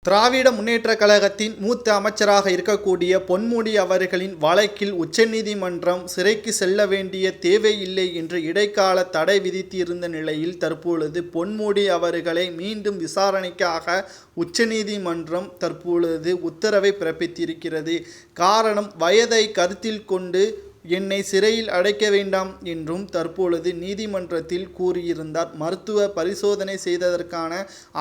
திராவிட முன்னேற்றக் கழகத்தின் மூத்த அமைச்சராக இருக்கக்கூடிய பொன்முடி அவர்களின் வழக்கில் உச்சநீதிமன்றம் சிறைக்கு செல்ல வேண்டிய தேவையில்லை என்று இடைக்கால தடை விதித்திருந்த நிலையில் தற்பொழுது பொன்முடி அவர்களை மீண்டும் விசாரணைக்காக உச்சநீதிமன்றம் தற்பொழுது உத்தரவை பிறப்பித்திருக்கிறது. காரணம், வயதை கருத்தில் கொண்டு என்னை சிறையில் அடைக்க வேண்டாம் என்றும் தற்பொழுது நீதிமன்றத்தில் கூறியிருந்தார். மருத்துவ பரிசோதனை செய்ததற்கான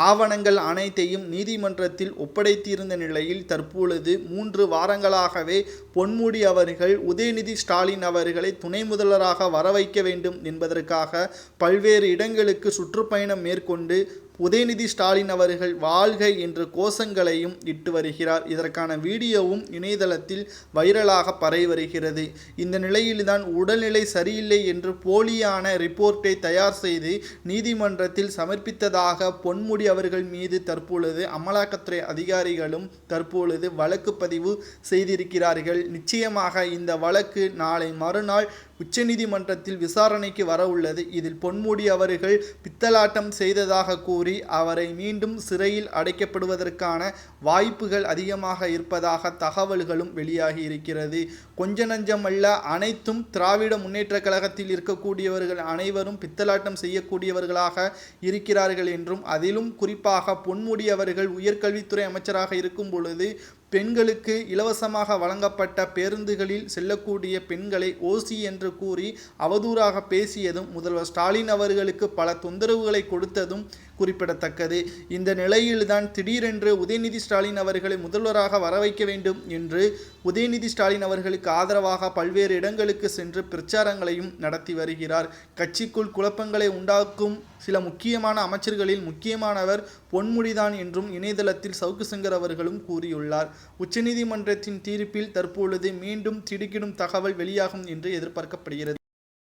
ஆவணங்கள் அனைத்தையும் நீதிமன்றத்தில் ஒப்படைத்திருந்த நிலையில் தற்பொழுது 3 வாரங்களாகவே பொன்முடி அவர்கள் உதயநிதி ஸ்டாலின் அவர்களை துணை முதல்வராக வரவைக்க வேண்டும் என்பதற்காக பல்வேறு இடங்களுக்கு சுற்றுப்பயணம் மேற்கொண்டு உதயநிதி ஸ்டாலின் அவர்கள் வாழ்க என்ற கோஷங்களையும் இட்டு வருகிறார். இதற்கான வீடியோவும் இணையதளத்தில் வைரலாக பரவி வருகிறது. இந்த நிலையில்தான் உடல்நிலை சரியில்லை என்று போலியான ரிப்போர்ட்டை தயார் செய்து நீதிமன்றத்தில் சமர்ப்பித்ததாக பொன்முடி அவர்கள் மீது தற்பொழுது அமலாக்கத்துறை அதிகாரிகளும் தற்பொழுது வழக்கு பதிவு செய்திருக்கிறார்கள். நிச்சயமாக இந்த வழக்கு நாளை மறுநாள் உச்சநீதிமன்றத்தில் விசாரணைக்கு வர உள்ளது. இதில் பொன்முடி அவர்கள் பித்தலாட்டம் செய்ததாக கூறி அவரை மீண்டும் சிறையில் அடைக்கப்படுவதற்கான வாய்ப்புகள் அதிகமாக இருப்பதாக தகவல்களும் வெளியாகி இருக்கிறது. கொஞ்ச நஞ்சமல்ல, அனைத்தும் திராவிட முன்னேற்றக் கழகத்தில் இருக்கக்கூடியவர்கள் அனைவரும் பித்தலாட்டம் செய்யக்கூடியவர்களாக இருக்கிறார்கள் என்றும், அதிலும் குறிப்பாக பொன்முடி அவர்கள் உயர்கல்வித்துறை அமைச்சராக இருக்கும் பொழுது பெண்களுக்கு இலவசமாக வழங்கப்பட்ட பேருந்துகளில் செல்லக்கூடிய பெண்களை ஓசி என்று கூறி அவதூறாக பேசியதும், முதல்வர் ஸ்டாலின் அவர்களுக்கு பல தொந்தரவுகளை கொடுத்ததும் குறிப்பிடத்தக்கது. இந்த நிலையில்தான் திடீரென்று உதயநிதி ஸ்டாலின் அவர்களை முதல்வராக வரவைக்க வேண்டும் என்று உதயநிதி ஸ்டாலின் அவர்களுக்கு ஆதரவாக பல்வேறு இடங்களுக்கு சென்று பிரச்சாரங்களையும் நடத்தி வருகிறார். கட்சிக்குள் குழப்பங்களை உண்டாக்கும் சில முக்கியமான அமைச்சர்களில் முக்கியமானவர் பொன்முடிதான் என்றும் இணையதளத்தில் சவுக்கு சங்கர் அவர்களும் கூறியுள்ளார். உச்சநீதிமன்றத்தின் தீர்ப்பில் தற்பொழுது மீண்டும் திடுக்கிடும் தகவல் வெளியாகும் என்று எதிர்பார்க்கப்படுகிறது.